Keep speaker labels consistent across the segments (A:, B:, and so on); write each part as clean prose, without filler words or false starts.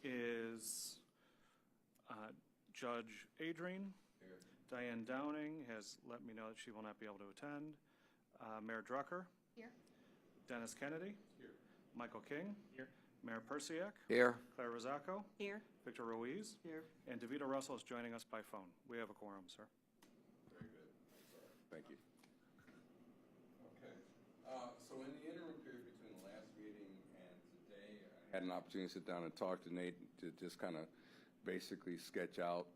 A: is Judge Adrian.
B: Here.
A: Diane Downing has let me know that she will not be able to attend. Mayor Drucker.
C: Here.
A: Dennis Kennedy.
B: Here.
A: Michael King.
D: Here.
A: Mayor Persiak.
B: Here.
A: Claire Rosacco.
C: Here.
A: Victor Ruiz.
C: Here.
A: And DeVito Russell is joining us by phone. We have a quorum, sir.
B: Very good. Thank you. Okay. So in the interim period between the last meeting and today, I had an opportunity to sit down and talk to Nate to just kind of basically sketch out,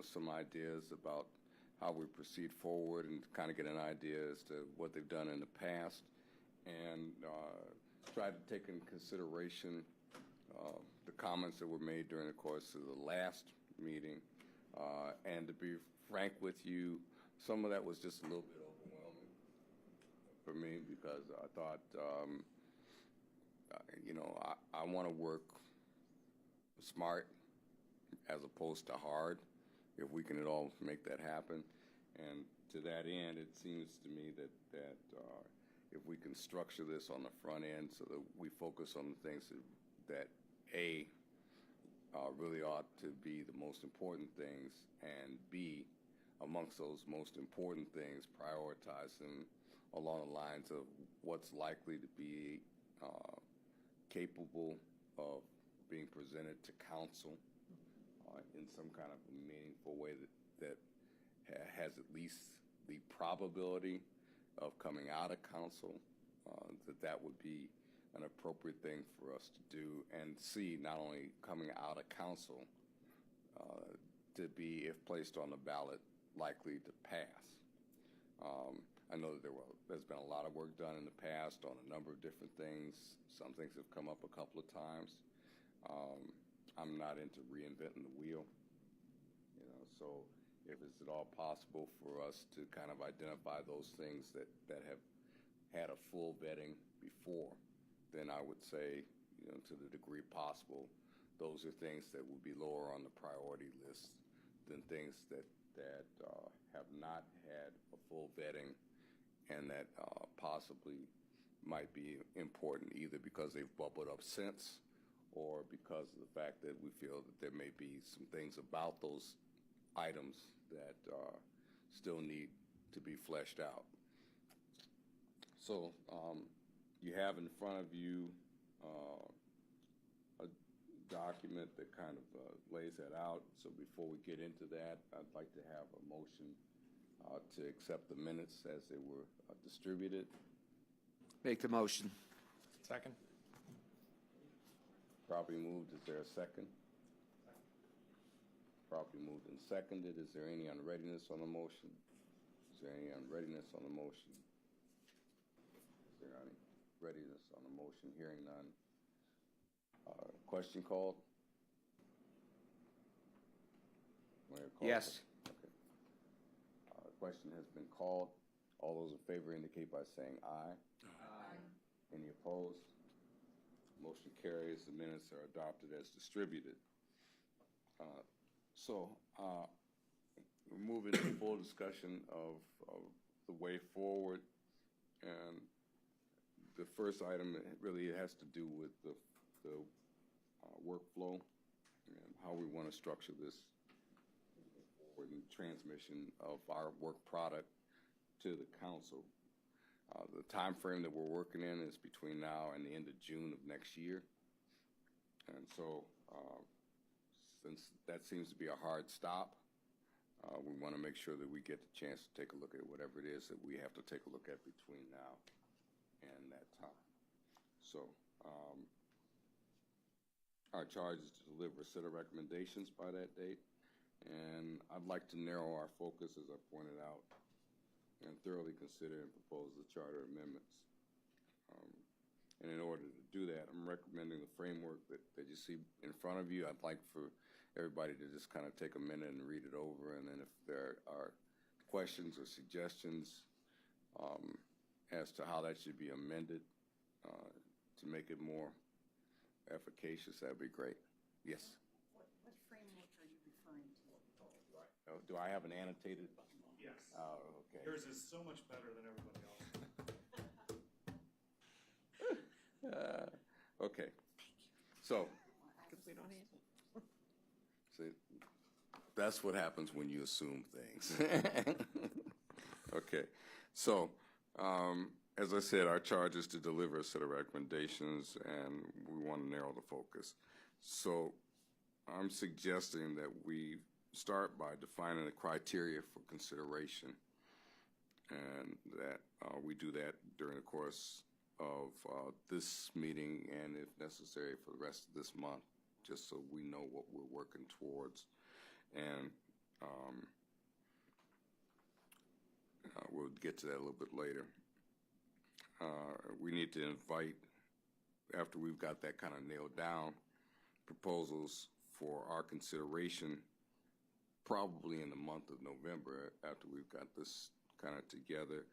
B: some ideas about how we proceed forward and kind of get an idea as to what they've done in the past, and try to take into consideration the comments that were made during the course of the last meeting. And to be frank with you, some of that was just a little bit overwhelming for me because I thought, I want to work smart as opposed to hard, if we can at all make that happen. And to that end, it seems to me that if we can structure this on the front end so that we focus on the things that really ought to be the most important things, and B, amongst those most important things, prioritize them along the lines of what's likely to be capable of being presented to council in some kind of meaningful way that has at least the probability of coming out of council, that would be an appropriate thing for us to do, and C, not only coming out of council, to be, if placed on the ballot, likely to pass. I know that there's been a lot of work done in the past on a number of different things. Some things have come up a couple of times. I'm not into reinventing the wheel, so if it's at all possible for us to kind of identify those things that have had a full vetting before, then I would say, to the degree possible, those are things that would be lower on the priority list than things that have not had a full vetting and that possibly might be important either because they've bubbled up since or because of the fact that we feel that there may be some things about those items that still need to be fleshed out. So you have in front of you a document that kind of lays that out. So before we get into that, I'd like to have a motion to accept the minutes as they were distributed.
E: Make the motion.
D: Second.
B: Properly moved. Is there a second? Properly moved and seconded. Is there any unreadiness on the motion? Is there any unreadiness on the motion? Is there any readiness on the motion? Hearing none. Question called?
E: Yes.
B: Okay. Question has been called. All those in favor indicate by saying aye.
C: Aye.
B: Any opposed? Motion carries. The minutes are adopted as distributed. So we're moving to full discussion of the way forward. And the first item really has to do with the workflow and how we want to structure this forward in transmission of our work product to the council. The time frame that we're working in is between now and the end of June of next year. And so since that seems to be a hard stop, we want to make sure that we get the chance to take a look at whatever it is that we have to take a look at between now and that time. So our charge is to deliver a set of recommendations by that date. And I'd like to narrow our focus, as I pointed out, and thoroughly consider and propose the charter amendments. And in order to do that, I'm recommending the framework that you see in front of you. I'd like for everybody to just kind of take a minute and read it over, and then if there are questions or suggestions as to how that should be amended to make it more efficacious, that'd be great. Yes?
C: What framework are you referring to?
B: Do I have an annotated?
A: Yes.
B: Okay.
A: Yours is so much better than everybody else.
B: Okay. So
D: We don't have.
B: See, that's what happens when you assume things. Okay, so, as I said, our charge is to deliver a set of recommendations, and we want to narrow the focus. So I'm suggesting that we start by defining the criteria for consideration, and that we do that during the course of this meeting, and if necessary, for the rest of this month, just so we know what we're working towards. And we'll get to that a little bit later. We need to invite, after we've got that kind of nailed down, proposals for our consideration probably in the month of November, after we've got this kind of together,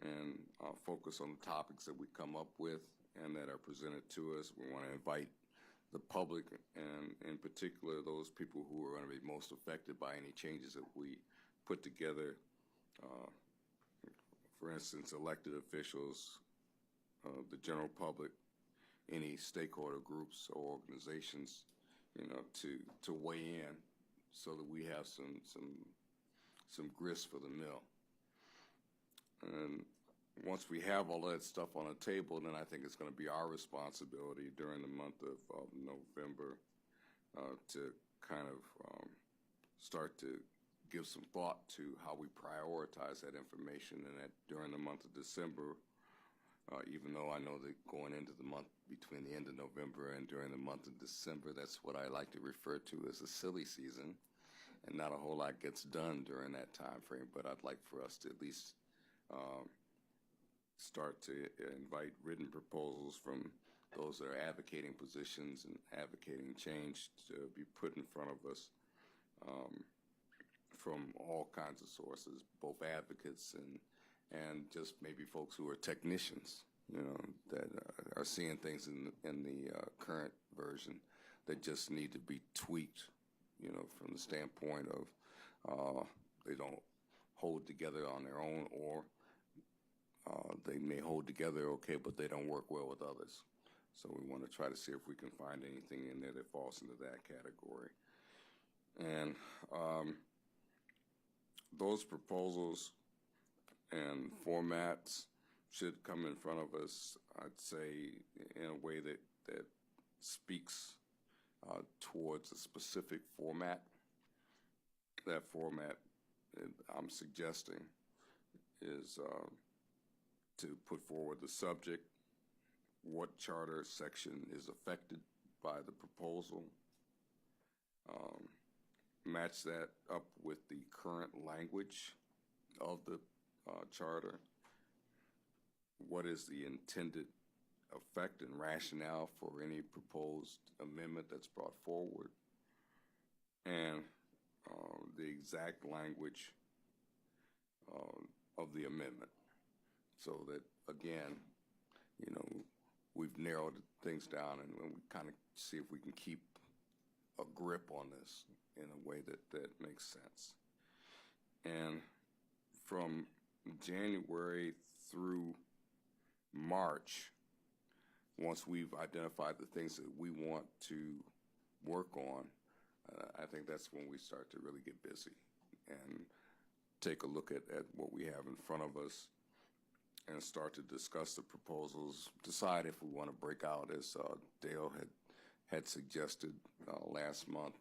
B: and focus on the topics that we come up with and that are presented to us. We want to invite the public, and in particular those people who are going to be most affected by any changes that we put together. For instance, elected officials, the general public, any stakeholder groups or organizations, to weigh in, so that we have some grist for the mill. And once we have all that stuff on the table, then I think it's going to be our responsibility during the month of November to kind of start to give some thought to how we prioritize that information, and that during the month of December, even though I know that going into the month between the end of November and during the month of December, that's what I like to refer to as a silly season, and not a whole lot gets done during that time frame. But I'd like for us to at least start to invite written proposals from those that are advocating positions and advocating change to be put in front of us from all kinds of sources, both advocates and just maybe folks who are technicians, that are seeing things in the current version that just need to be tweaked, from the standpoint of they don't hold together on their own, or they may hold together okay, but they don't work well with others. So we want to try to see if we can find anything in there that falls into that category. And those proposals and formats should come in front of us, I'd say, in a way that speaks towards a specific format. That format I'm suggesting is to put forward the subject, what charter section is affected by the proposal, match that up with the current language of the charter, what is the intended effect and rationale for any proposed amendment that's brought forward, and the exact language of the amendment, so that, again, we've narrowed things down, and we kind of see if we can keep a grip on this in a way that makes sense. And from January through March, once we've identified the things that we want to work on, I think that's when we start to really get busy and take a look at what we have in front of us and start to discuss the proposals, decide if we want to break out, as Dale had suggested last month,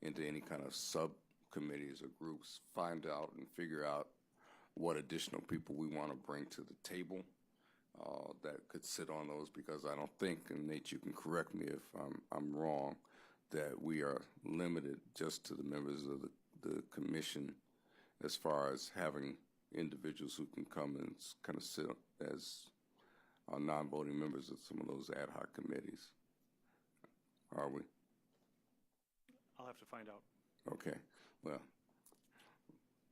B: into any kind of subcommittees or groups, find out and figure out what additional people we want to bring to the table that could sit on those, because I don't think, and Nate, you can correct me if I'm wrong, that we are limited just to the members of the commission as far as having individuals who can come and kind of sit as non-voting members of some of those ad hoc committees. Are we?
A: I'll have to find out.
B: Okay, well,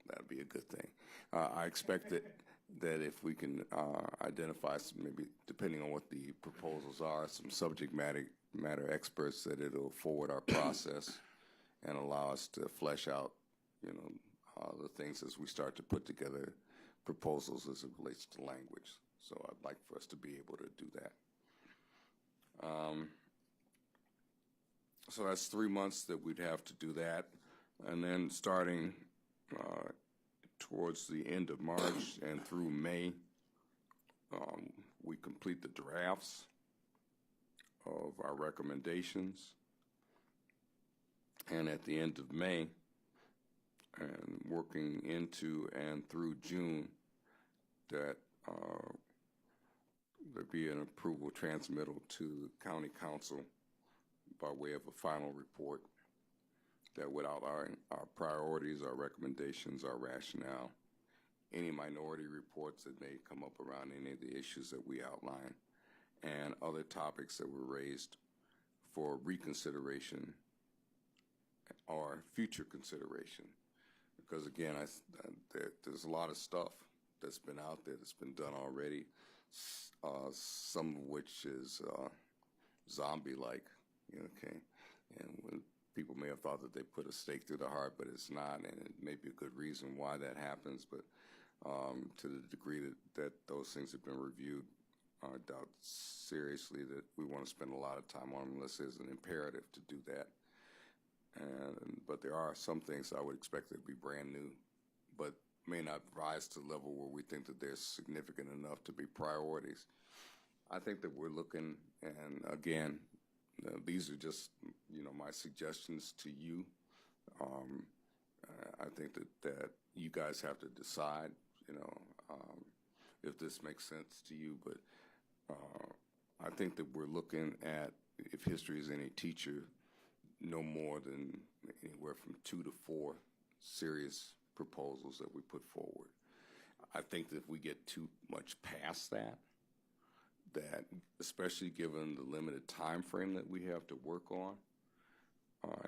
B: that'd be a good thing. I expect that if we can identify some, maybe depending on what the proposals are, some subject matter experts, that it'll forward our process and allow us to flesh out, the things as we start to put together proposals as it relates to language. So I'd like for us to be able to do that. So that's 3 months that we'd have to do that. And then starting towards the end of March and through May, we complete the drafts of our recommendations. And at the end of May, and working into and through June, that there'd be an approval transmittal to the county council by way of a final report that would outline our priorities, our recommendations, our rationale, any minority reports that may come up around any of the issues that we outline, and other topics that were raised for reconsideration or future consideration. Because again, there's a lot of stuff that's been out there that's been done already, some of which is zombie-like, okay? And when people may have thought that they put a stake through the heart, but it's not, and it may be a good reason why that happens, but to the degree that those things have been reviewed, I doubt seriously that we want to spend a lot of time on them unless there's an imperative to do that. But there are some things I would expect to be brand new, but may not rise to the level where we think that they're significant enough to be priorities. I think that we're looking, and again, these are just, my suggestions to you. I think that you guys have to decide, if this makes sense to you, but I think that we're looking at, if history is any teacher, no more than anywhere from 2 to 4 serious proposals that we put forward. I think that if we get too much past that especially given the limited time frame that we have to work on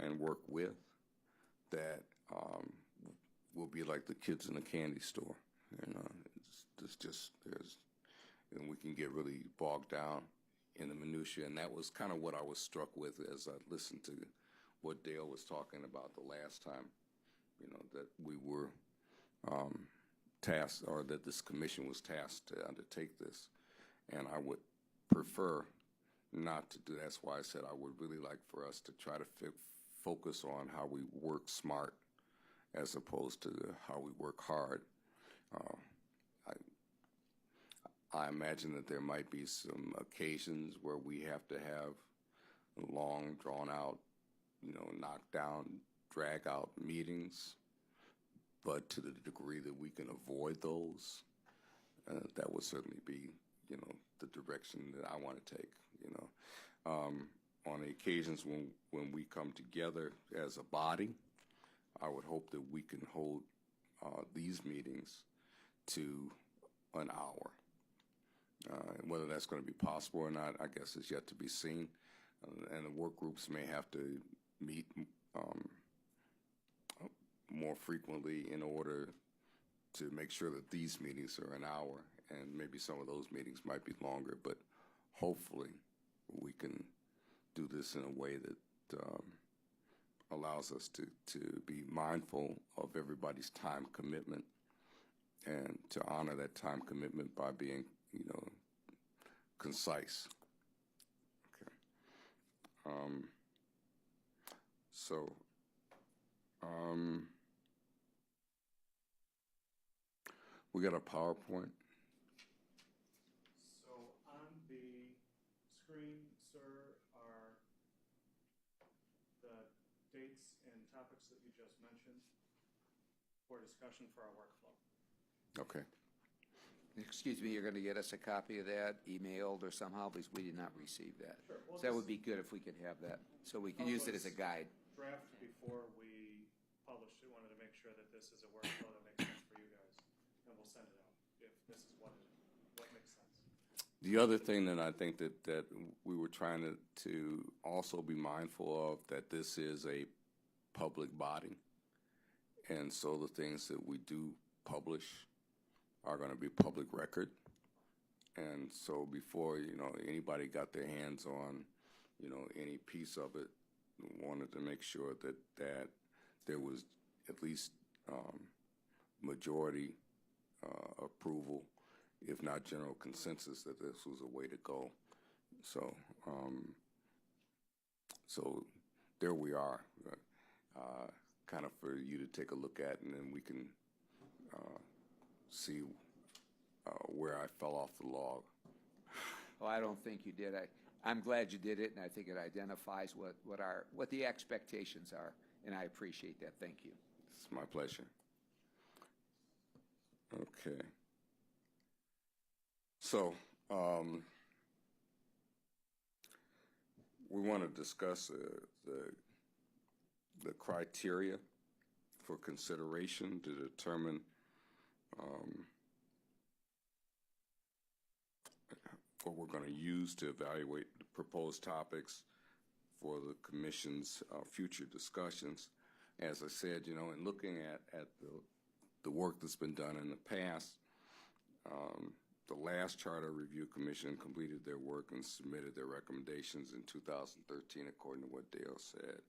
B: and work with, that we'll be like the kids in the candy store. And we can get really bogged down in the minutia, and that was kind of what I was struck with as I listened to what Dale was talking about the last time, that we were tasked, or that this commission was tasked to undertake this. And I would prefer not to do that. That's why I said I would really like for us to try to focus on how we work smart as opposed to how we work hard. I imagine that there might be some occasions where we have to have long, drawn-out, knock-down, drag-out meetings, but to the degree that we can avoid those, that would certainly be, the direction that I want to take, On the occasions when we come together as a body, I would hope that we can hold these meetings to an hour. Whether that's going to be possible or not, I guess is yet to be seen. And the work groups may have to meet more frequently in order to make sure that these meetings are an hour, and maybe some of those meetings might be longer, but hopefully we can do this in a way that allows us to be mindful of everybody's time commitment and to honor that time commitment by being, concise. Okay. We got a PowerPoint.
A: So on the screen, sir, are the dates and topics that you just mentioned for discussion for our workflow.
B: Okay.
E: Excuse me, you're going to get us a copy of that emailed or somehow, because we did not receive that.
A: Sure. Well,
E: So that would be good if we could have that, so we can use it as a guide.
A: Draft before we published it, wanted to make sure that this is a workflow that makes sense for you guys, and we'll send it out if this is what makes sense.
B: The other thing that I think that we were trying to also be mindful of, that this is a public body, and so the things that we do publish are going to be public record. And so before, anybody got their hands on, any piece of it, wanted to make sure that there was at least majority approval, if not general consensus, that this was a way to go. So there we are, kind of for you to take a look at, and then we can see where I fell off the log.
E: Well, I don't think you did. I'm glad you did it, and I think it identifies what the expectations are, and I appreciate that. Thank you.
B: It's my pleasure. Okay. So, we want to discuss the criteria for consideration to determine what we're going to use to evaluate the proposed topics for the Commission's future discussions. As I said, you know, in looking at the work that's been done in the past, the last Charter Review Commission completed their work and submitted their recommendations in 2013, according to what Dale said.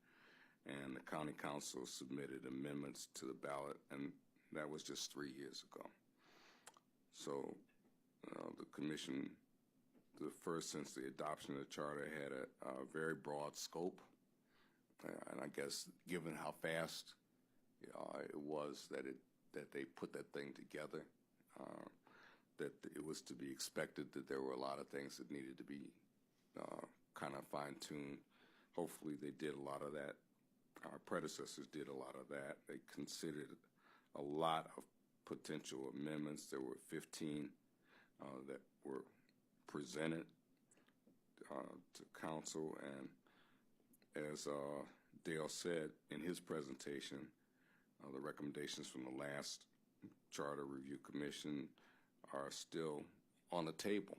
B: And the County Council submitted amendments to the ballot, and that was just 3 years ago. So the Commission, the first since the adoption of the Charter, had a very broad scope. And I guess given how fast it was that they put that thing together, that it was to be expected that there were a lot of things that needed to be kind of fine-tuned. Hopefully they did a lot of that. Our predecessors did a lot of that. They considered a lot of potential amendments. There were 15 that were presented to council, and as Dale said in his presentation, the recommendations from the last Charter Review Commission are still on the table,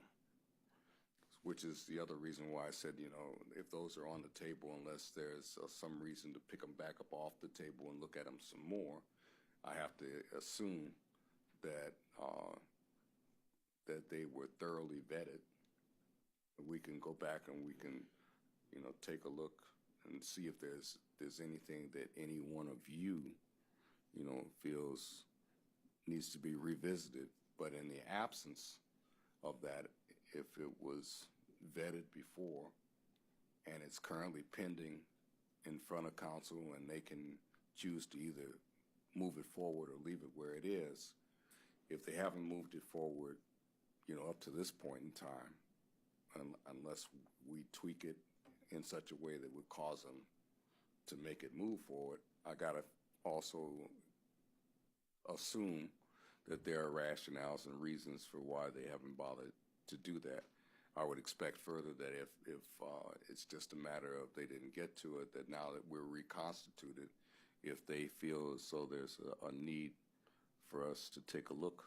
B: which is the other reason why I said, you know, if those are on the table, unless there's some reason to pick them back up off the table and look at them some more, I have to assume that that they were thoroughly vetted. We can go back and we can, you know, take a look and see if there's anything that any one of you, you know, feels needs to be revisited. But in the absence of that, if it was vetted before and it's currently pending in front of council and they can choose to either move it forward or leave it where it is, if they haven't moved it forward, you know, up to this point in time, unless we tweak it in such a way that would cause them to make it move forward, I gotta also assume that there are rationales and reasons for why they haven't bothered to do that. I would expect further that if it's just a matter of they didn't get to it, that now that we're reconstituted, if they feel as though there's a need for us to take a look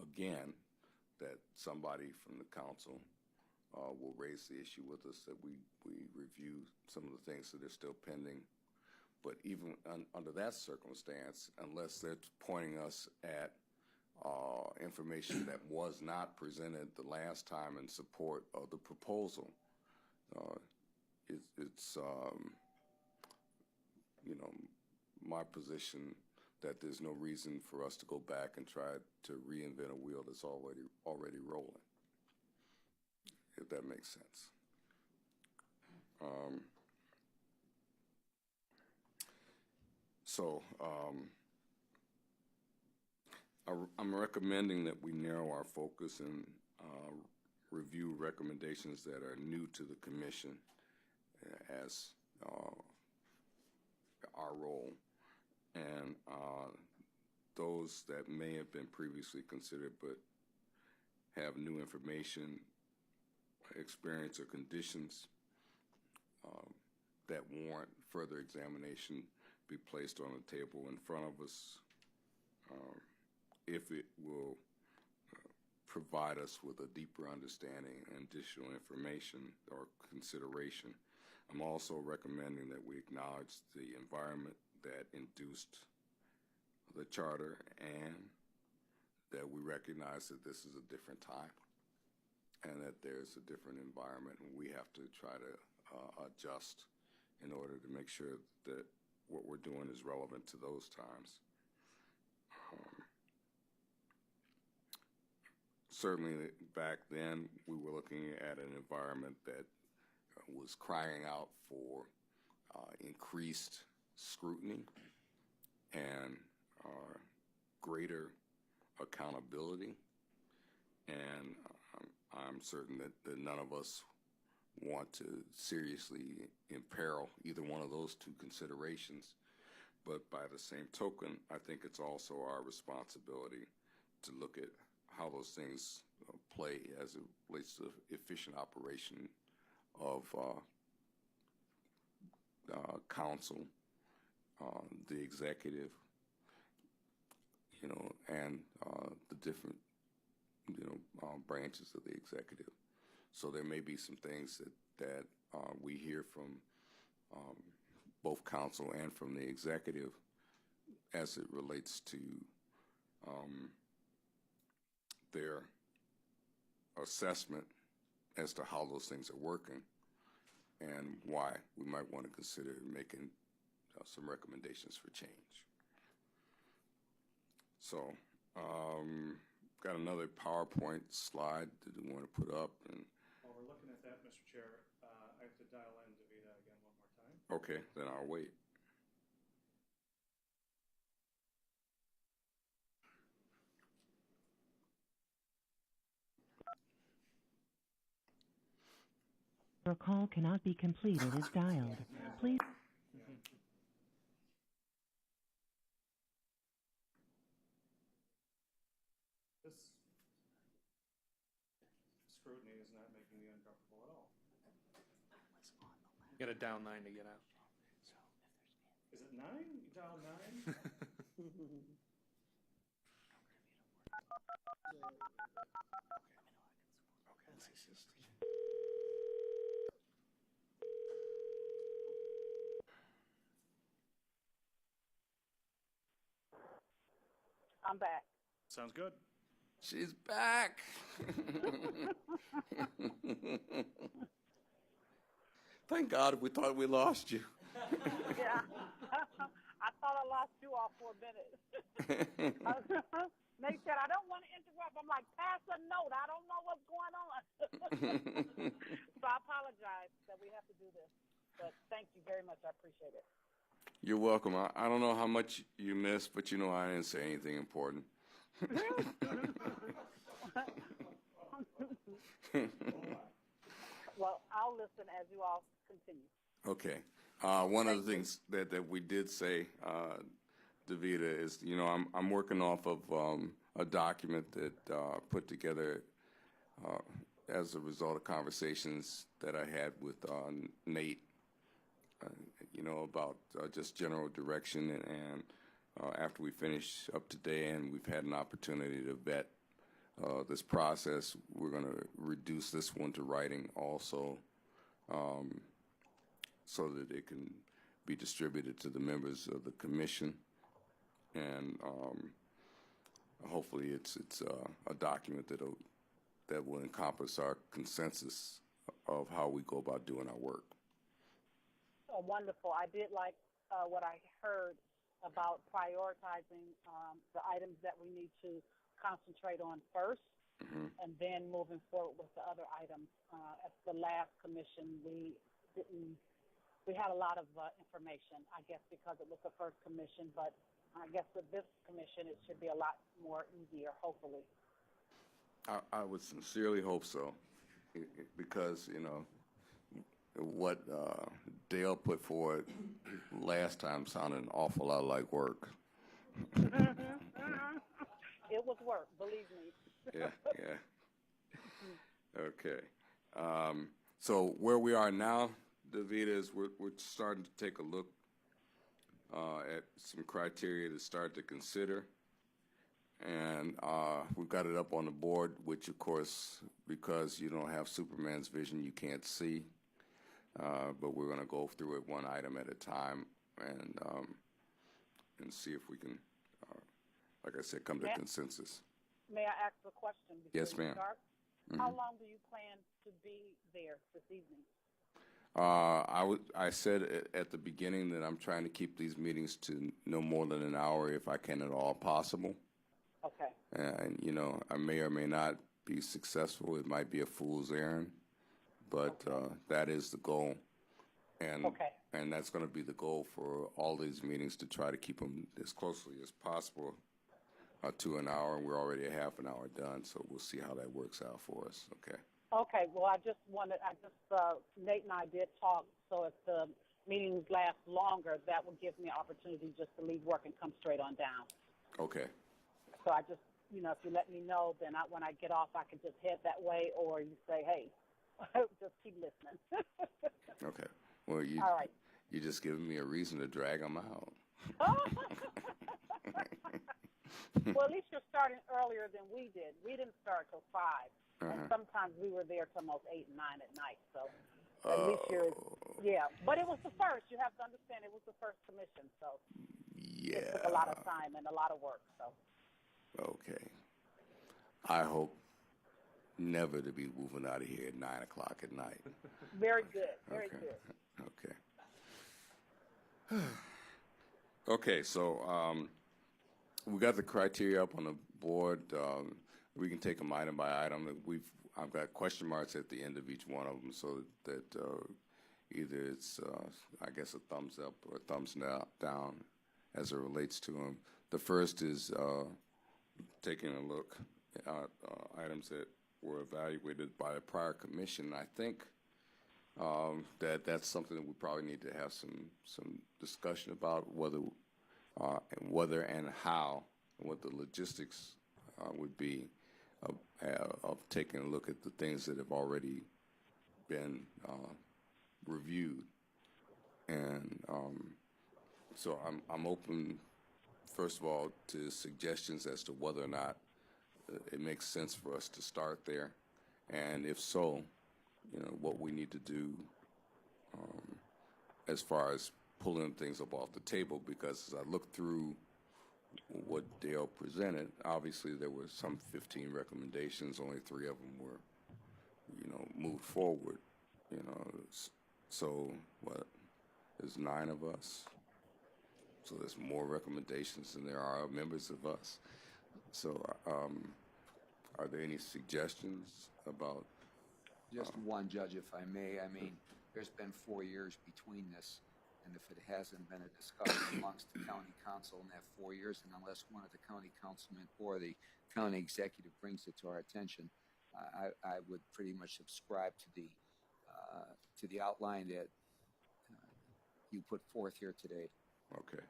B: again, that somebody from the council will raise the issue with us, that we review some of the things that are still pending. But even under that circumstance, unless they're pointing us at information that was not presented the last time in support of the proposal, it's you know, my position that there's no reason for us to go back and try to reinvent a wheel that's already rolling, if that makes sense. I'm recommending that we narrow our focus and review recommendations that are new to the commission as our role, and those that may have been previously considered but have new information, experience, or conditions that warrant further examination be placed on the table in front of us, if it will provide us with a deeper understanding and additional information or consideration. I'm also recommending that we acknowledge the environment that induced the charter and that we recognize that this is a different time and that there's a different environment, and we have to try to adjust in order to make sure that what we're doing is relevant to those times. Certainly back then, we were looking at an environment that was crying out for increased scrutiny and greater accountability. And I'm certain that none of us want to seriously imperil either one of those two considerations. But by the same token, I think it's also our responsibility to look at how those things play as it relates to efficient operation of council, the executive, and the different, branches of the executive. So there may be some things that we hear from both council and from the executive as it relates to their assessment as to how those things are working and why we might want to consider making some recommendations for change. So, got another PowerPoint slide that we want to put up. And
A: While we're looking at that, Mr. Chair, I have to dial in DeVita again one more time.
B: okay, then I'll wait.
D: Your call cannot be completed as dialed. Please.
A: This scrutiny is not making me uncomfortable at all.
F: You got to down 9 to get out.
A: Is it 9? You dial 9?
G: I'm back.
A: Sounds good.
B: She's back. Thank God we thought we lost you.
G: Yeah. I thought I lost you all for a minute. They said, I don't want to interrupt. I'm like, pass a note. I don't know what's going on. So I apologize that we have to do this. But thank you very much. I appreciate it.
B: You're welcome. I don't know how much you missed, but I didn't say anything important.
G: Well, I'll listen as you all continue.
B: Okay. One of the things that we did say, DeVita, is, I'm working off of a document that put together as a result of conversations that I had with Nate, about just general direction. And after we finish up today and we've had an opportunity to vet this process, we're going to reduce this one to writing also, so that it can be distributed to the members of the commission. And hopefully it's a document that will encompass our consensus of how we go about doing our work.
G: Oh, wonderful. I did like what I heard about prioritizing the items that we need to concentrate on first, and then moving forward with the other items. At the last commission, we had a lot of information, I guess, because it was the first commission, but I guess with this commission, it should be a lot more easier, hopefully.
B: I would sincerely hope so, because, what Dale put forward last time sounded an awful lot like work.
G: It was work, believe me.
B: Yeah. Okay. So where we are now, DeVita, is we're starting to take a look at some criteria to start to consider. And we've got it up on the board, which, of course, because you don't have Superman's vision, you can't see. But we're going to go through it one item at a time and see if we can, like I said, come to consensus.
G: May I ask a question before
B: Yes, ma'am.
G: you start? How long do you plan to be there this evening?
B: I said at the beginning that I'm trying to keep these meetings to no more than an hour if I can at all possible.
G: Okay.
B: And, I may or may not be successful. It might be a fool's errand, but that is the goal. And,
G: Okay.
B: and that's going to be the goal for all these meetings, to try to keep them as closely as possible to an hour. And we're already a half an hour done, so we'll see how that works out for us. Okay.
G: Okay, well, Nate and I did talk, so if the meetings last longer, that would give me an opportunity just to leave work and come straight on down.
B: Okay.
G: So I just, if you let me know, then when I get off, I can just head that way, or you say, hey, just keep listening.
B: Okay. Well,
G: All right.
B: you're just giving me a reason to drag them out.
G: Well, at least you're starting earlier than we did. We didn't start till 5, and sometimes we were there till almost 8 and 9 at night. So at least yeah. But it was the first. You have to understand, it was the first commission, so
B: Yeah.
G: it took a lot of time and a lot of work. So
B: Okay. I hope never to be moving out of here at 9 o'clock at night.
G: very good, very
B: Okay.
G: good.
B: Okay. Okay, so we got the criteria up on the board. We can take them item by item. I've got question marks at the end of each one of them, so that either it's, I guess, a thumbs up or a thumbs down as it relates to them. The first is taking a look at items that were evaluated by the prior commission. I think that's something that we probably need to have some discussion about, whether and how, and what the logistics would be of taking a look at the things that have already been reviewed. And so I'm open, first of all, to suggestions as to whether or not it makes sense for us to start there, and if so, what we need to do as far as pulling things up off the table. Because as I look through what Dale presented, obviously there were some 15 recommendations. Only 3 of them were, moved forward. So what? There's 9 of us. So there's more recommendations than there are members of us. So are there any suggestions about?
E: Just one, Judge, if I may. I mean, there's been 4 years between this, and if it hasn't been a discussion amongst the county council in that 4 years, and unless one of the county councilmen or the county executive brings it to our attention, I would pretty much subscribe to the outline that you put forth here today.
B: Okay.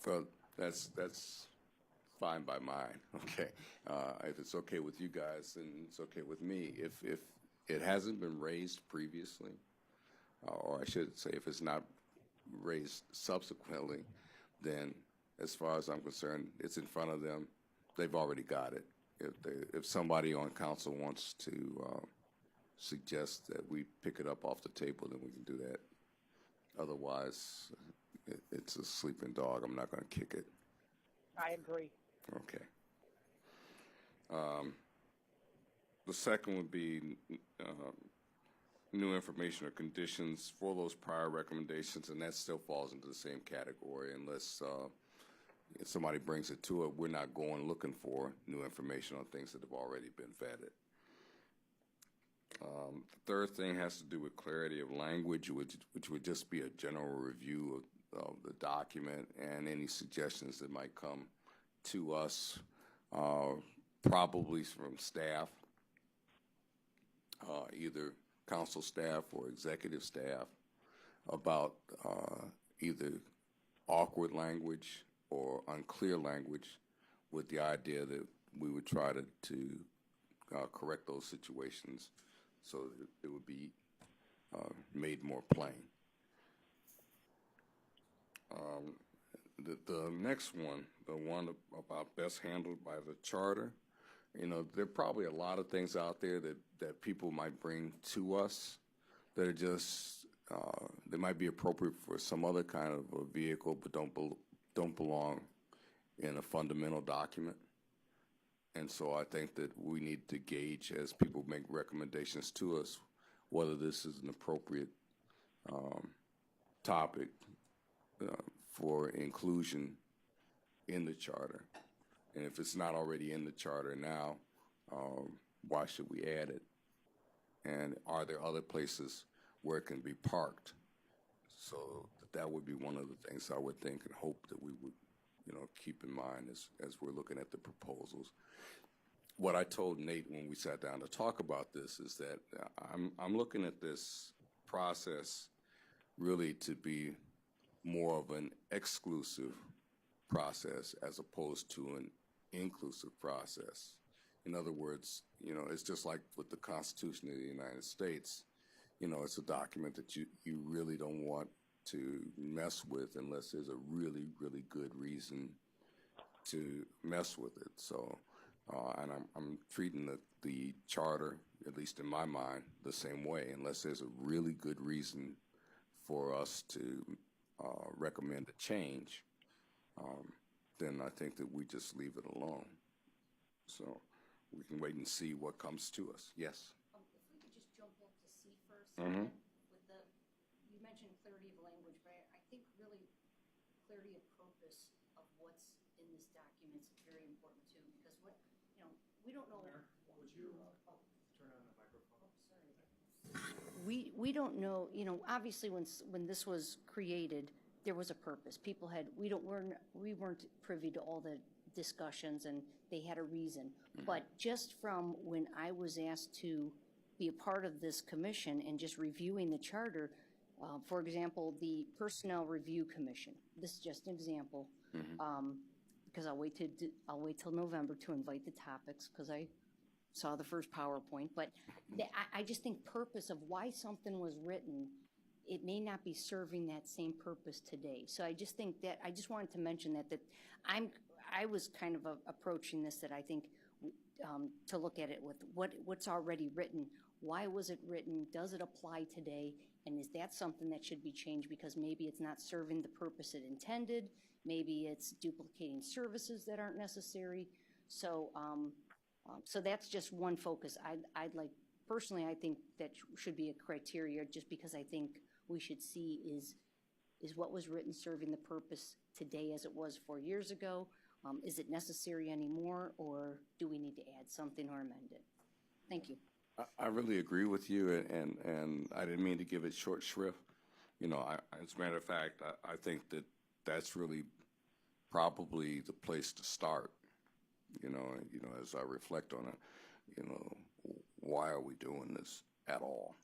B: Well, that's fine by mine. Okay. If it's okay with you guys, then it's okay with me. If it hasn't been raised previously, or I should say, if it's not raised subsequently, then as far as I'm concerned, it's in front of them. They've already got it. If somebody on council wants to suggest that we pick it up off the table, then we can do that. Otherwise, it's a sleeping dog. I'm not going to kick it.
G: I agree.
B: Okay. The second would be new information or conditions for those prior recommendations, and that still falls into the same category unless if somebody brings it to it. We're not going looking for new information on things that have already been vetted. The third thing has to do with clarity of language, which would just be a general review of the document and any suggestions that might come to us, probably from staff, either council staff or executive staff, about either awkward language or unclear language, with the idea that we would try to correct those situations so that it would be made more plain. The next one, the one about best handled by the charter, there are probably a lot of things out there that people might bring to us that are just, they might be appropriate for some other kind of a vehicle, but don't belong in a fundamental document. And so I think that we need to gauge, as people make recommendations to us, whether this is an appropriate topic for inclusion in the charter. And if it's not already in the charter now, why should we add it? And are there other places where it can be parked So that would be one of the things I would think and hope that we would, keep in mind as we're looking at the proposals. What I told Nate when we sat down to talk about this is that I'm looking at this process really to be more of an exclusive process as opposed to an inclusive process. In other words, it's just like with the Constitution of the United States. It's a document that you really don't want to mess with unless there's a really, really good reason to mess with it. So, and I'm treating the charter, at least in my mind, the same way. Unless there's a really good reason for us to recommend a change, then I think that we just leave it alone. So we can wait and see what comes to us. Yes.
F: If we could just jump back to C first.
B: Mhm.
F: You mentioned clarity of language, but I think really clarity of purpose of what's in this document is very important too, because we don't know.
A: Mayor, would you turn on the microphone?
F: We don't know, obviously when this was created, there was a purpose. People had, we weren't privy to all the discussions and they had a reason. But just from when I was asked to be a part of this commission and just reviewing the charter, for example, the Personnel Review Commission, this is just an example, because I'll wait till November to invite the topics because I saw the first PowerPoint, but I just think purpose of why something was written, it may not be serving that same purpose today. So I just think that, I just wanted to mention that I was kind of approaching this that I think to look at it with what's already written. Why was it written? Does it apply today? And is that something that should be changed because maybe it's not serving the purpose it intended? Maybe it's duplicating services that aren't necessary. So, so that's just one focus. I'd like, personally, I think that should be a criteria just because I think we should see is what was written serving the purpose today as it was 4 years ago? Is it necessary anymore, or do we need to add something or amend it? Thank you.
B: I really agree with you, and I didn't mean to give it short shrift. As a matter of fact, I think that that's really probably the place to start. As I reflect on it, why are we doing this at all,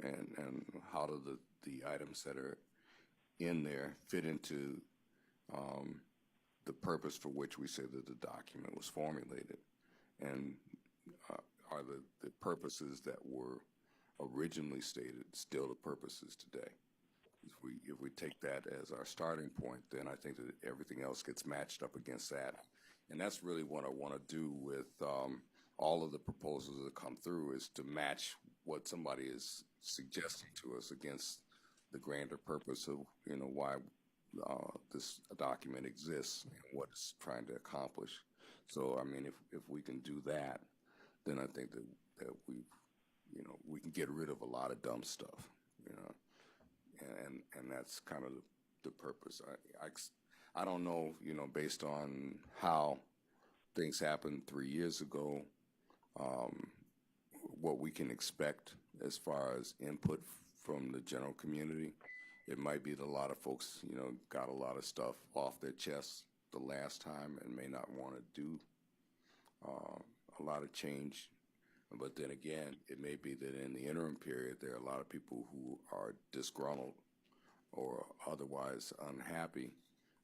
B: and how do the items that are in there fit into the purpose for which we say that the document was formulated, and are the purposes that were originally stated still the purposes today? If we take that as our starting point, then I think that everything else gets matched up against that. And that's really what I want to do with all of the proposals that come through, is to match what somebody is suggesting to us against the grander purpose of, why this document exists and what it's trying to accomplish. So, I mean, if we can do that, then I think that we can get rid of a lot of dumb stuff, and that's kind of the purpose. I don't know, based on how things happened 3 years ago, what we can expect as far as input from the general community. It might be that a lot of folks, got a lot of stuff off their chests the last time and may not want to do a lot of change. But then again, it may be that in the interim period, there are a lot of people who are disgruntled or otherwise unhappy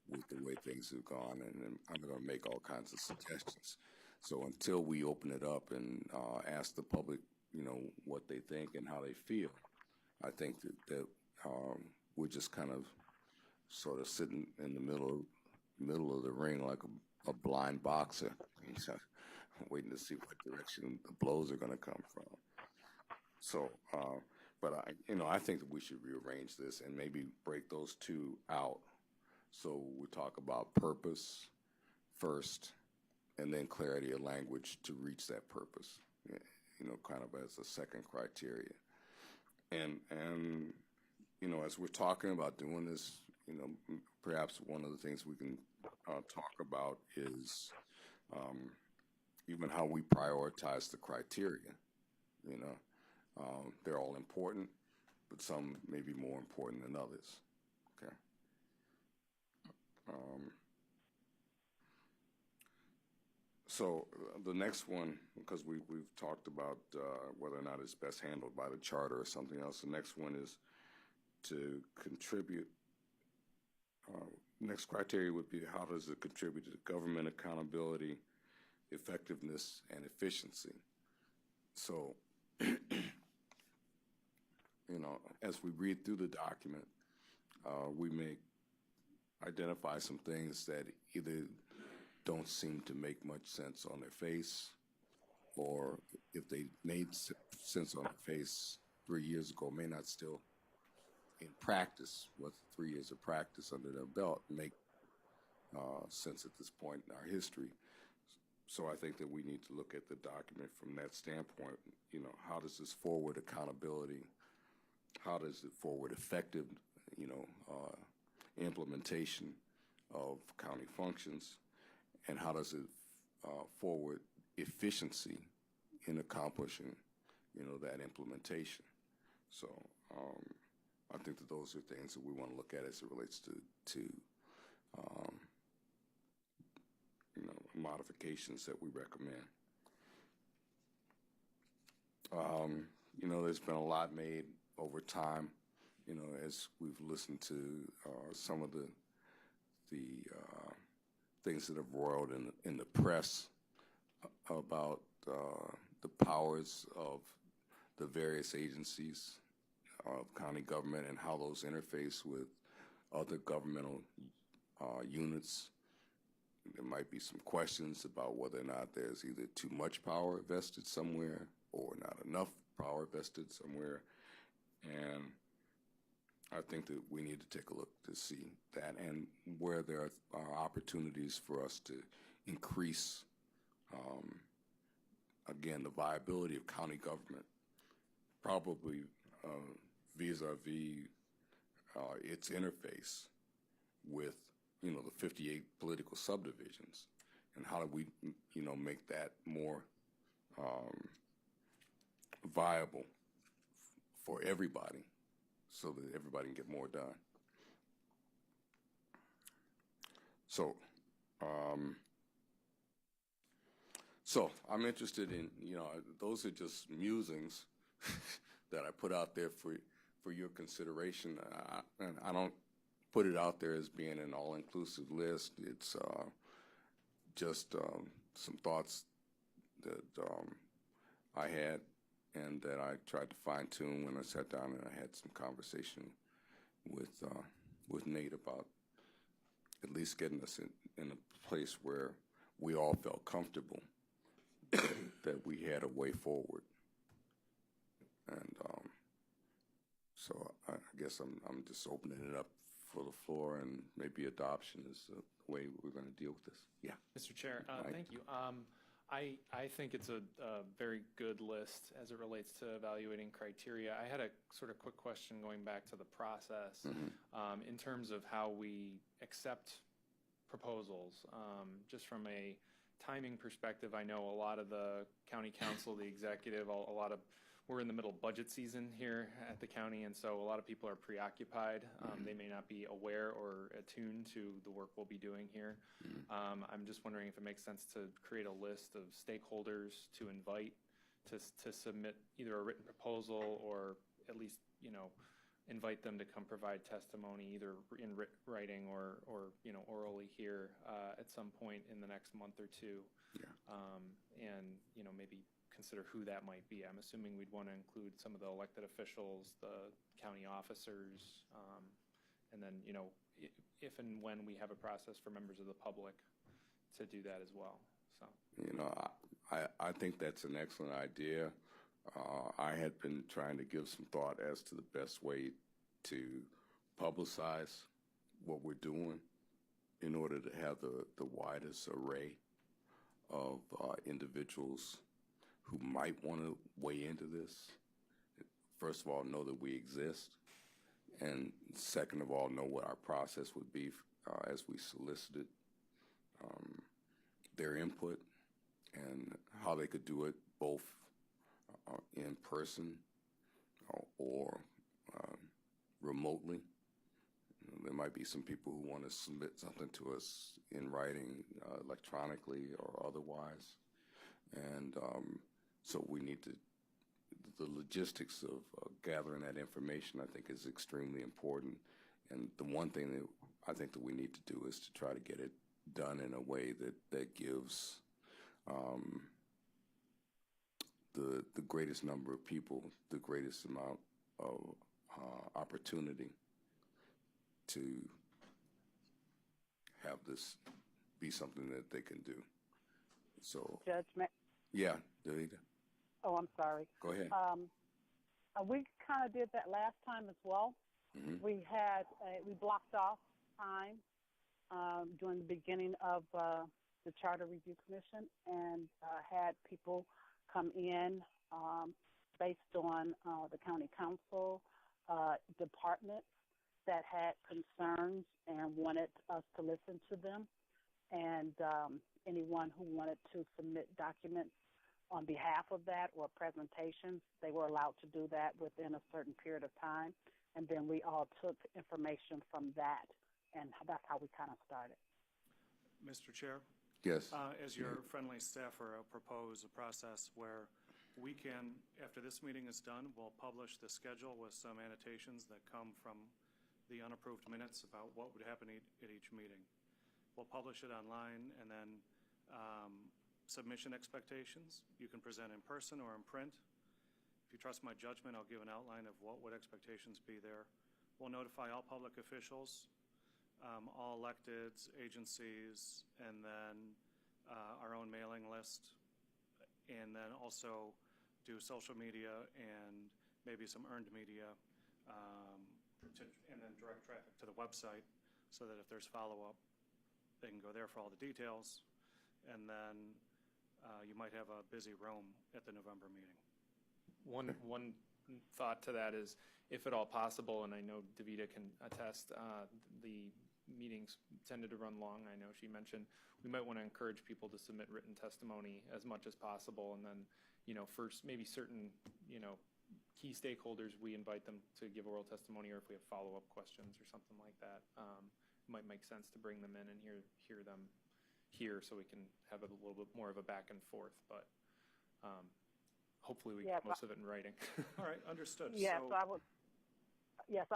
B: with the way things have gone, and I'm going to make all kinds of suggestions. So until we open it up and ask the public, what they think and how they feel, I think that we're just kind of sort of sitting in the middle of the ring like a blind boxer, waiting to see what direction the blows are going to come from. So, but I think that we should rearrange this and maybe break those two out. So we talk about purpose first, and then clarity of language to reach that purpose, kind of as a second criteria. And as we're talking about doing this, perhaps one of the things we can talk about is even how we prioritize the criteria. They're all important, but some may be more important than others. Okay. Um, the next one, because we've talked about whether or not it's best handled by the charter or something else. The next one is to contribute. Next criteria would be how does it contribute to government accountability, effectiveness, and efficiency. So, as we read through the document, we may identify some things that either don't seem to make much sense on their face, or if they made sense on their face 3 years ago, may not still in practice, with 3 years of practice under their belt, make sense at this point in our history. So I think that we need to look at the document from that standpoint. How does this forward accountability? How does it forward effective, implementation of county functions? And how does it forward efficiency in accomplishing, that implementation? So I think that those are things that we want to look at as it relates to modifications that we recommend. There's been a lot made over time, as we've listened to some of the things that have roiled in the press about the powers of the various agencies of county government and how those interface with other governmental units. There might be some questions about whether or not there's either too much power vested somewhere or not enough power vested somewhere. And I think that we need to take a look to see that and where there are opportunities for us to increase, again, the viability of county government, probably vis-a-vis its interface with, the 58 political subdivisions, and how do we, make that more viable for everybody, so that everybody can get more done. So I'm interested in, those are just musings that I put out there for your consideration. And I don't put it out there as being an all-inclusive list. It's just some thoughts that I had and that I tried to fine-tune when I sat down and I had some conversation with Nate about at least getting us in a place where we all felt comfortable that we had a way forward. And so I guess I'm just opening it up for the floor, and maybe adoption is the way we're going to deal with this. Yeah.
H: Mr. Chair,
B: Mike.
H: thank you. I think it's a very good list as it relates to evaluating criteria. I had a sort of quick question going back to the process in terms of how we accept proposals. Just from a timing perspective, I know a lot of the county council, the executive, we're in the middle of budget season here at the county, and so a lot of people are preoccupied. They may not be aware or attuned to the work we'll be doing here. I'm just wondering if it makes sense to create a list of stakeholders to invite to submit either a written proposal or at least, invite them to come provide testimony either in writing or orally here at some point in the next month or two.
B: Yeah.
H: And, maybe consider who that might be. I'm assuming we'd want to include some of the elected officials, the county officers, and then, if and when we have a process for members of the public to do that as well. So,
B: I think that's an excellent idea. I had been trying to give some thought as to the best way to publicize what we're doing in order to have the widest array of individuals who might want to weigh into this. First of all, know that we exist, and second of all, know what our process would be as we solicited their input and how they could do it both in person or remotely. There might be some people who want to submit something to us in writing, electronically or otherwise. And so we need to, the logistics of gathering that information, I think, is extremely important. And the one thing that I think that we need to do is to try to get it done in a way that gives the greatest number of people the greatest amount of opportunity to have this be something that they can do. So,
G: Judge,
B: yeah, Delita,
G: oh, I'm sorry.
B: go ahead.
G: We kind of did that last time as well.
B: Mhm.
G: We blocked off time during the beginning of the Charter Review Commission and had people come in based on the county council departments that had concerns and wanted us to listen to them. And anyone who wanted to submit documents on behalf of that or presentations, they were allowed to do that within a certain period of time. And then we all took information from that, and that's how we kind of started.
A: Mr. Chair,
B: Yes.
A: as your friendly staffer, I'll propose a process where we can, after this meeting is done, we'll publish the schedule with some annotations that come from the unapproved minutes about what would happen at each meeting. We'll publish it online, and then submission expectations you can present in person or in print. If you trust my judgment, I'll give an outline of what would expectations be there. We'll notify all public officials, all electeds, agencies, and then our own mailing list, and then also do social media and maybe some earned media, and then direct traffic to the website so that if there's follow-up, they can go there for all the details. And then you might have a busy room at the November meeting.
H: One thought to that is, if at all possible, and I know Davida can attest, the meetings tended to run long. I know she mentioned we might want to encourage people to submit written testimony as much as possible, and then, first maybe certain, key stakeholders, we invite them to give oral testimony, or if we have follow-up questions or something like that, it might make sense to bring them in and hear them here, so we can have a little bit more of a back and forth. But hopefully we get most of it in writing.
A: All right, understood.
G: Yes,
A: So,
G: I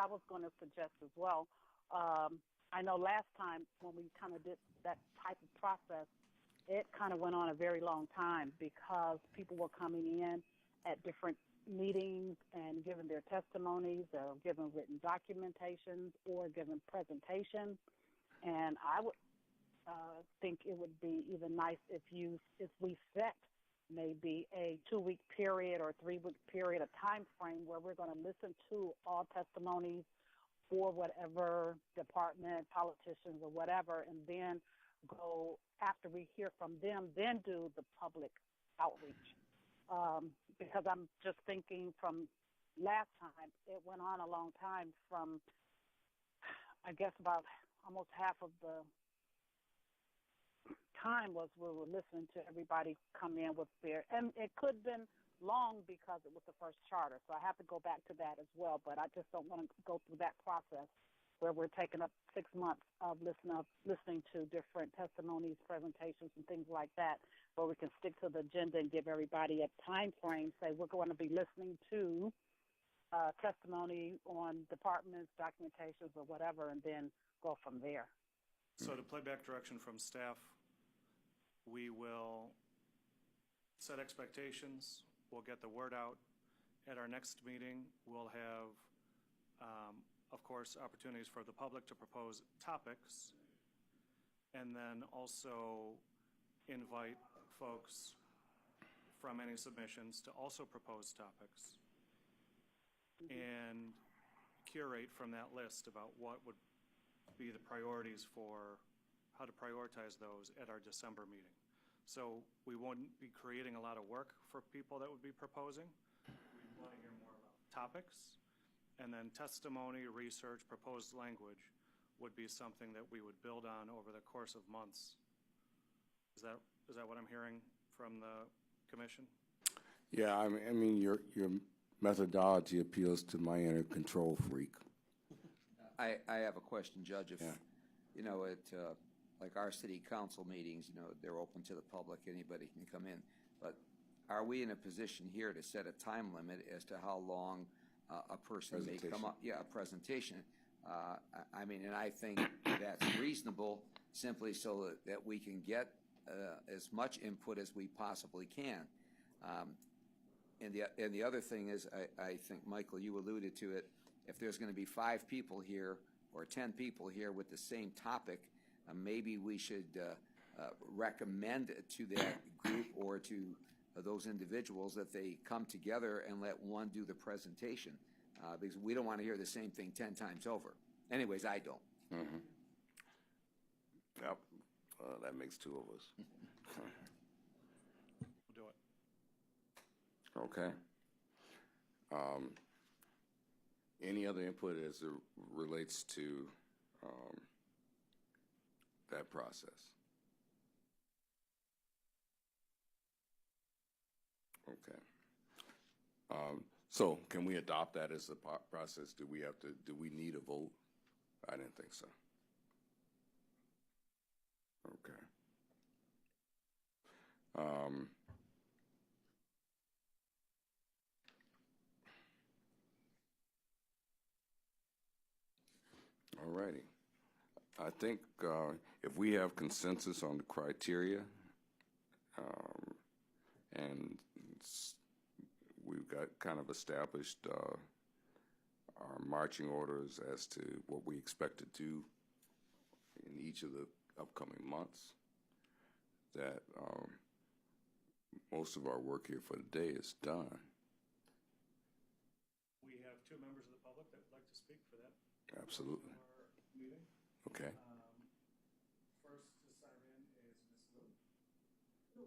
G: was going to suggest as well. I know last time when we kind of did that type of process, it kind of went on a very long time because people were coming in at different meetings and giving their testimonies or giving written documentations or giving presentations. And I would think it would be even nice if we set maybe a 2-week period or 3-week period, a time frame where we're going to listen to all testimonies for whatever department, politicians, or whatever, and then go after we hear from them, then do the public outreach. Because I'm just thinking from last time, it went on a long time from, I guess, about almost half of the time was we were listening to everybody come in with their, and it could have been long because it was the first charter, so I have to go back to that as well, but I just don't want to go through that process where we're taking up 6 months of listening to different testimonies, presentations, and things like that, where we can stick to the agenda and give everybody a time frame, say we're going to be listening to testimony on departments, documentations, or whatever, and then go from there.
A: So to play back direction from staff, we will set expectations. We'll get the word out. At our next meeting, we'll have, of course, opportunities for the public to propose topics, and then also invite folks from any submissions to also propose topics, and curate from that list about what would be the priorities for how to prioritize those at our December meeting. So we won't be creating a lot of work for people that would be proposing. We want to hear more about topics, and then testimony, research, proposed language would be something that we would build on over the course of months. Is that what I'm hearing from the commission?
B: Yeah, I mean your methodology appeals to my inner control freak.
E: I have a question, Judge. If,
B: Yeah.
E: you know, like our city council meetings, you know, they're open to the public, anybody can come in. But are we in a position here to set a time limit as to how long a person may come up? Yeah, a presentation. I mean, and I think that's reasonable simply so that we can get as much input as we possibly can. And the other thing is, I think, Michael, you alluded to it, if there's going to be 5 people here or 10 people here with the same topic, maybe we should recommend to that group or to those individuals that they come together and let one do the presentation, because we don't want to hear the same thing 10 times over. Anyways, I don't.
B: Mm-hmm. Yep. That makes 2 of us.
H: We'll do it.
B: Okay. Any other input as it relates to that process? Okay. So can we adopt that as a process? Do we need a vote? I didn't think so. Okay. All righty. I think if we have consensus on the criteria, and we've got kind of established our marching orders as to what we expect to do in each of the upcoming months, that most of our work here for the day is done.
A: We have 2 members of the public that would like to speak for that.
B: Absolutely.
A: Our meeting.
B: Okay.
A: First to sign in is Ms. Lou.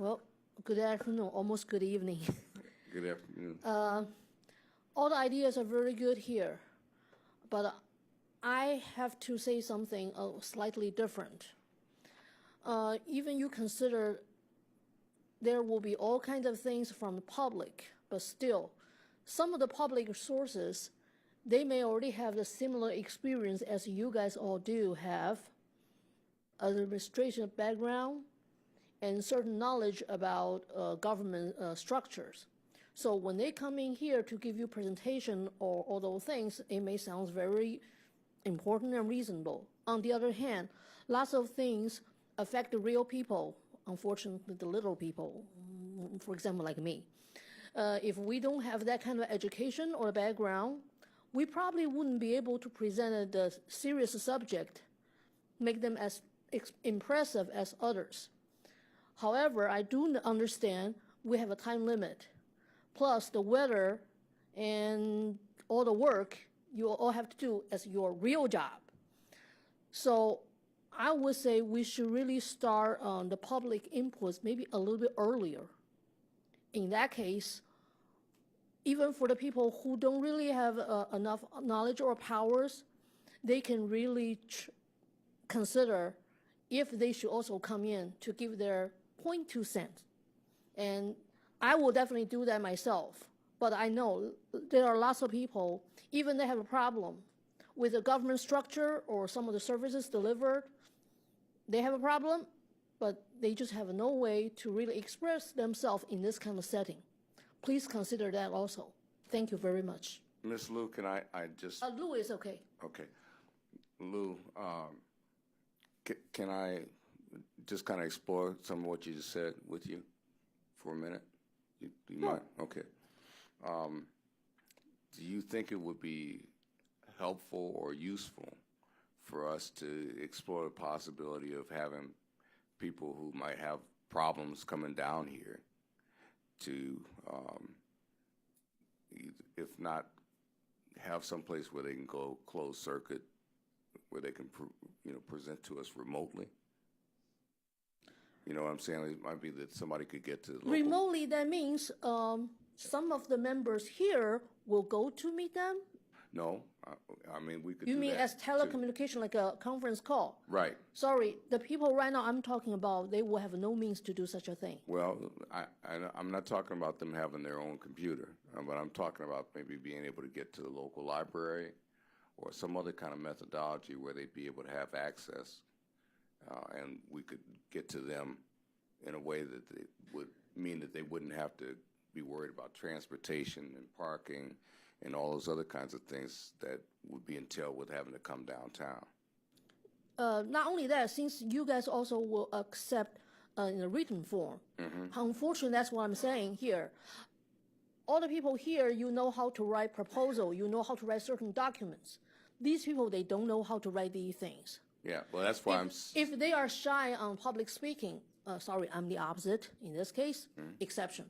I: Well, good afternoon, almost good evening.
B: Good afternoon.
I: All the ideas are very good here, but I have to say something slightly different. Even you consider there will be all kinds of things from the public, but still, some of the public sources, they may already have the similar experience as you guys all do have, administration background, and certain knowledge about government structures. So when they come in here to give you presentation or all those things, it may sound very important and reasonable. On the other hand, lots of things affect the real people, unfortunately the little people, for example, like me. If we don't have that kind of education or background, we probably wouldn't be able to present the serious subject, make them as impressive as others. However, I do understand we have a time limit. Plus the weather and all the work you all have to do as your real job. So I would say we should really start on the public inputs maybe a little bit earlier. In that case, even for the people who don't really have enough knowledge or powers, they can really consider if they should also come in to give their 0.2 cents. And I will definitely do that myself. But I know there are lots of people, even they have a problem with the government structure or some of the services delivered, they have a problem, but they just have no way to really express themselves in this kind of setting. Please consider that also. Thank you very much.
B: Ms. Lou, can I just...
I: Lou is okay.
B: Okay. Lou, can I just kind of explore some of what you just said with you for a minute? You might? Okay. Do you think it would be helpful or useful for us to explore the possibility of having people who might have problems coming down here to, if not have some place where they can go closed circuit, where they can, present to us remotely? You know what I'm saying? It might be that somebody could get to the local...
I: Remotely, that means some of the members here will go to meet them?
B: No, I mean, we could
I: You
B: do
I: mean
B: that
I: as
B: too.
I: telecommunication, like a conference call?
B: Right.
I: Sorry, the people right now I'm talking about, they will have no means to do such a thing.
B: Well, I'm not talking about them having their own computer, but I'm talking about maybe being able to get to the local library or some other kind of methodology where they'd be able to have access, and we could get to them in a way that they would mean that they wouldn't have to be worried about transportation and parking and all those other kinds of things that would be entailed with having to come downtown.
I: Not only that, since you guys also will accept in a written form, unfortunately, that's what I'm saying here. All the people here, you know how to write proposal, you know how to write certain documents. These people, they don't know how to write these things.
B: Yeah, well, that's why
I: If they are shy on public speaking, sorry, I'm the opposite in this case, exception.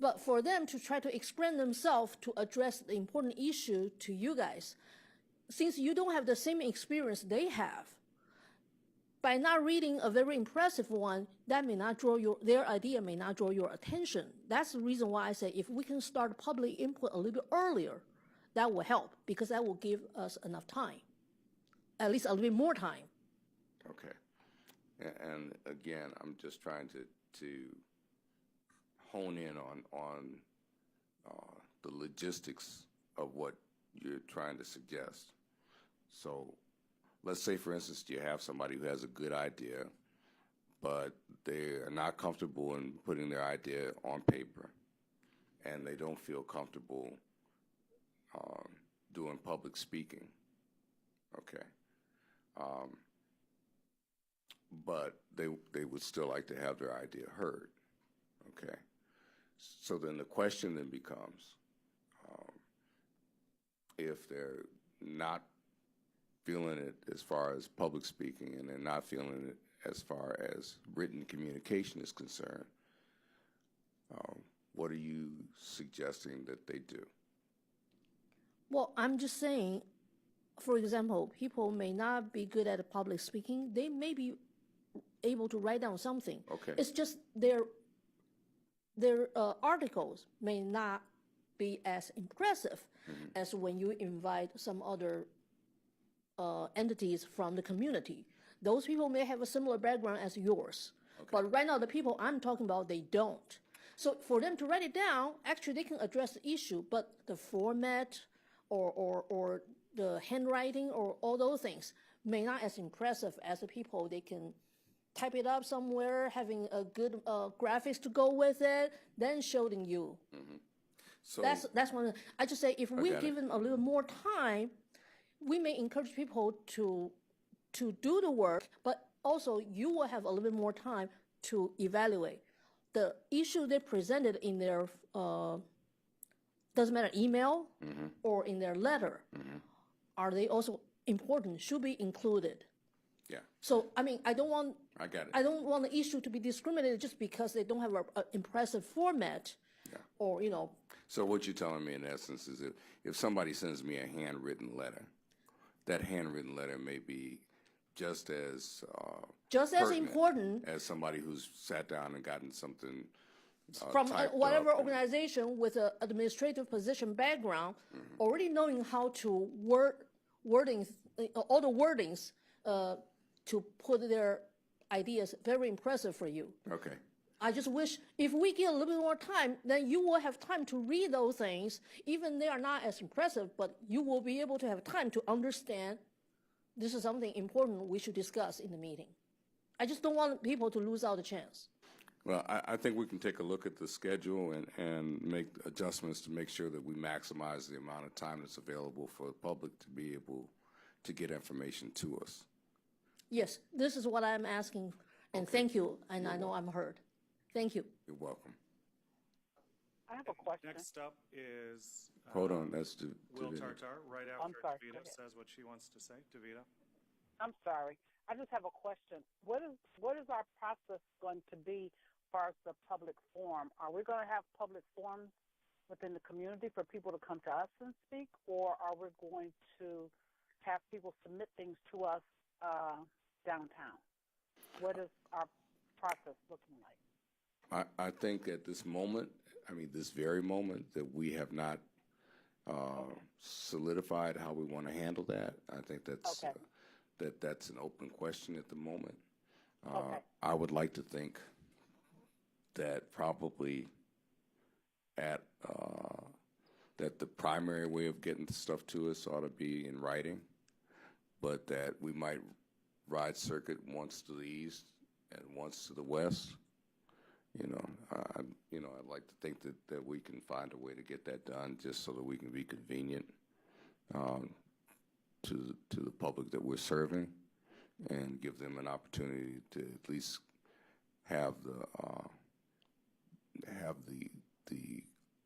I: But for them to try to explain themselves to address the important issue to you guys, since you don't have the same experience they have, by not reading a very impressive one, that may not draw their idea may not draw your attention. That's the reason why I say if we can start public input a little bit earlier, that will help, because that will give us enough time, at least a little bit more time.
B: Okay. And again, I'm just trying to hone in on the logistics of what you're trying to suggest. So let's say, for instance, you have somebody who has a good idea, but they are not comfortable in putting their idea on paper, and they don't feel comfortable doing public speaking. Okay. But they would still like to have their idea heard. Okay. So then the question then becomes, if they're not feeling it as far as public speaking and they're not feeling it as far as written communication is concerned, what are you suggesting that they do?
I: Well, I'm just saying, for example, people may not be good at public speaking. They may be able to write down something.
B: Okay.
I: It's just their articles may not be as impressive as when you invite some other entities from the community. Those people may have a similar background as yours. Okay. But right now, the people I'm talking about, they don't. So for them to write it down, actually they can address the issue, but the format or the handwriting or all those things may not as impressive as the people. They can type it up somewhere, having a good graphics to go with it, then showing you. So that's one. I just say if we give them a little more time, we may encourage people to do the work, but also you will have a little bit more time to evaluate the issue they presented in their doesn't matter email or in their letter. Are they also important? Should be included.
B: Yeah.
I: So I mean, I don't want the issue to be discriminated just because they don't have an impressive format, or you know.
B: So what you're telling me in essence is if somebody sends me a handwritten letter, that handwritten letter may be just as important as somebody who's sat down and gotten something
I: from whatever organization with an administrative position background, already knowing how to all the wordings to put their ideas. Very impressive for you.
B: Okay.
I: I just wish if we get a little bit more time, then you will have time to read those things. Even they are not as impressive, but you will be able to have time to understand this is something important we should discuss in the meeting. I just don't want people to lose out the chance.
B: Well, I think we can take a look at the schedule and make adjustments to make sure that we maximize the amount of time that's available for the public to be able to get information to us.
I: Yes, this is what I'm asking, and thank you, and I know I'm heard. Thank you.
B: You're welcome.
G: I have a question.
A: Next up is
B: Hold on, that's
A: Will
B: Davida.
A: Tartar, right
G: I'm
A: after
G: sorry,
A: Davida
G: go ahead.
A: says what she wants to say. Davida?
G: I'm sorry. I just have a question. What is our process going to be as far as the public forum? Are we going to have public forums within the community for people to come to us and speak, or are we going to have people submit things to us downtown? What is our process looking like?
B: I think at this moment, I mean this very moment, that we have not solidified how we want to handle that. I think that's
G: Okay.
B: that's an open question at the moment.
G: Okay.
B: I would like to think that probably at that the primary way of getting the stuff to us ought to be in writing, but that we might ride circuit once to the east and once to the west. I'd like to think that we can find a way to get that done just so that we can be convenient to the public that we're serving and give them an opportunity to at least have the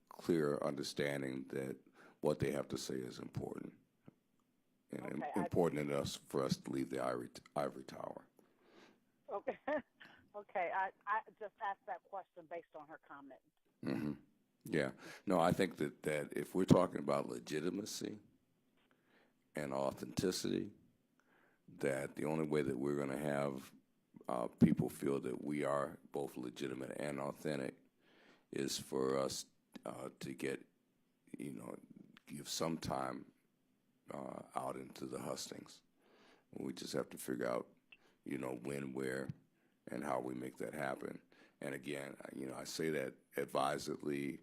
B: clear understanding that what they have to say is important and
G: Okay,
B: important for us to leave the ivory tower.
G: Okay. Okay. I just asked that question based on her comment.
B: Mm-hmm. Yeah. No, I think that if we're talking about legitimacy and authenticity, that the only way that we're going to have people feel that we are both legitimate and authentic is for us to give some time out into the hustings. We just have to figure out, when, where, and how we make that happen. And again, I say that advisedly,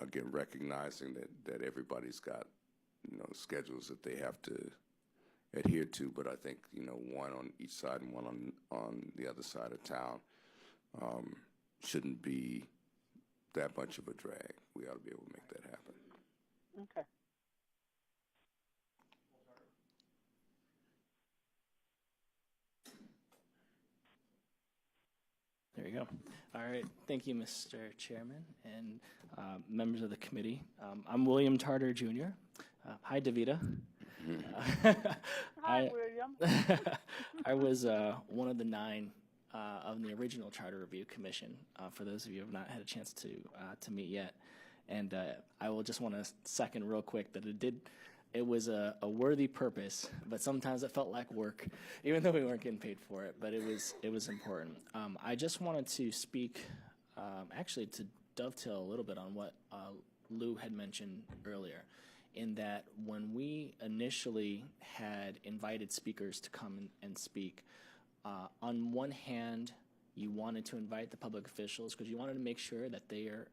B: again, recognizing that everybody's got, schedules that they have to adhere to, but I think, one on each side and one on the other side of town shouldn't be that much of a drag. We ought to be able to make that happen.
G: Okay.
J: There you go. All right. Thank you, Mr. Chairman and members of the committee. I'm William Tarter, Jr. Hi, Davida.
G: Hi, William.
J: I was one of the 9 of the original Charter Review Commission, for those of you who have not had a chance to meet yet. And I will just want to second real quick that it was a worthy purpose, but sometimes it felt like work, even though we weren't getting paid for it, but it was important. I just wanted to speak, actually to dovetail a little bit on what Lou had mentioned earlier, in that when we initially had invited speakers to come and speak, on one hand, you wanted to invite the public officials because you wanted to make sure that their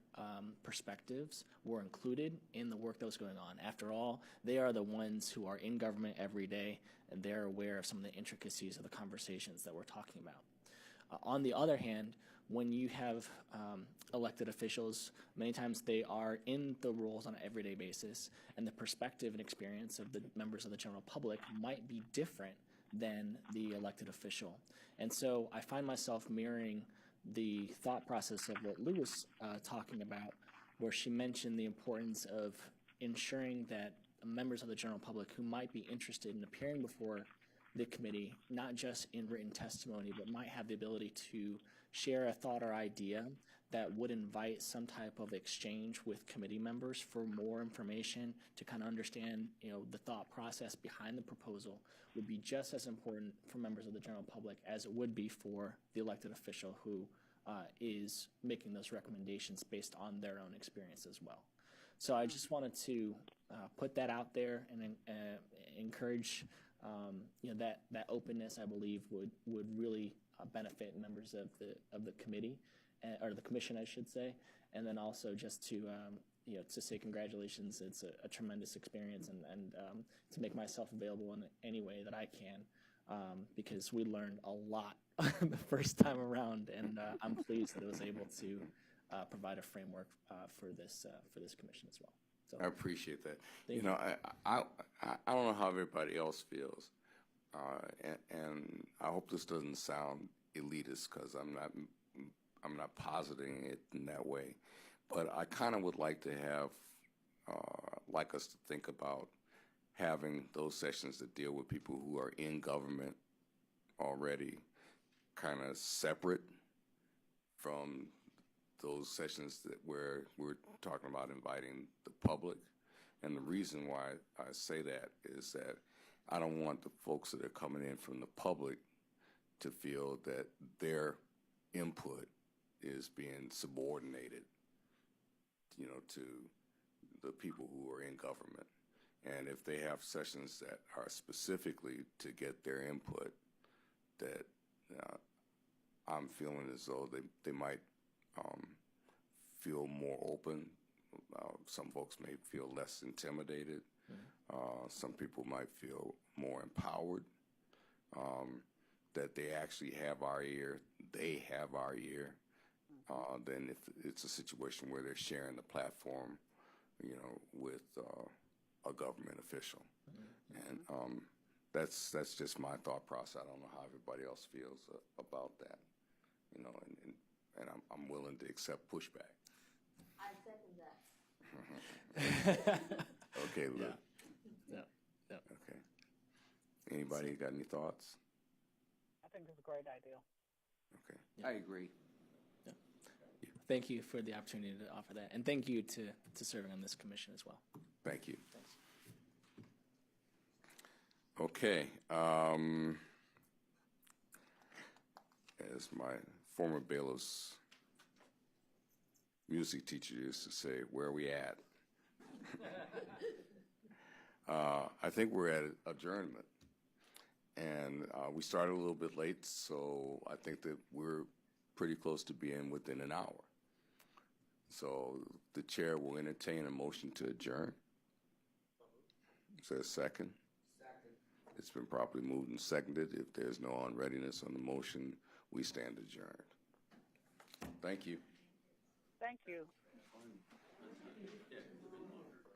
J: perspectives were included in the work that was going on. After all, they are the ones who are in government every day, and they're aware of some of the intricacies of the conversations that we're talking about. On the other hand, when you have elected officials, many times they are in the roles on an everyday basis, and the perspective and experience of the members of the general public might be different than the elected official. And so I find myself mirroring the thought process of what Lou was talking about, where she mentioned the importance of ensuring that members of the general public who might be interested in appearing before the committee, not just in written testimony, but might have the ability to share a thought or idea that would invite some type of exchange with committee members for more information to kind of understand, the thought process behind the proposal would be just as important for members of the general public as it would be for the elected official who is making those recommendations based on their own experience as well. So I just wanted to put that out there and encourage that openness. I believe would really benefit members of the committee or the commission, I should say, and then also just to to say congratulations. It's a tremendous experience, and to make myself available in any way that I can, because we learned a lot the first time around, and I'm pleased that I was able to provide a framework for this commission as well. So
B: I appreciate that.
J: Thank you.
B: I don't know how everybody else feels, and I hope this doesn't sound elitist because I'm not positing it in that way, but I kind of would like to have like us to think about having those sessions that deal with people who are in government already, kind of separate from those sessions where we're talking about inviting the public. And the reason why I say that is that I don't want the folks that are coming in from the public to feel that their input is being subordinated, to the people who are in government. And if they have sessions that are specifically to get their input, that I'm feeling as though they might feel more open. Some folks may feel less intimidated. Some people might feel more empowered. That they actually have our ear, they have our ear. Then if it's a situation where they're sharing the platform, with a government official. And that's just my thought process. I don't know how everybody else feels about that, and I'm willing to accept pushback.
I: I second that.
B: Okay, Lou.
J: Yeah.
B: Okay. Anybody got any thoughts?
G: I think it's a great idea.
B: Okay.
E: I agree.
J: Thank you for the opportunity to offer that, and thank you to serving on this commission as well.
B: Thank you.
J: Thanks.
B: Okay. As my former bailiff's music teacher used to say, where are we at? I think we're at adjournment. And we started a little bit late, so I think that we're pretty close to being within an hour. So the chair will entertain a motion to adjourn. Is there a second? Second. It's been properly moved and seconded. If there's no unreadiness on the motion, we stand adjourned. Thank you.
G: Thank you.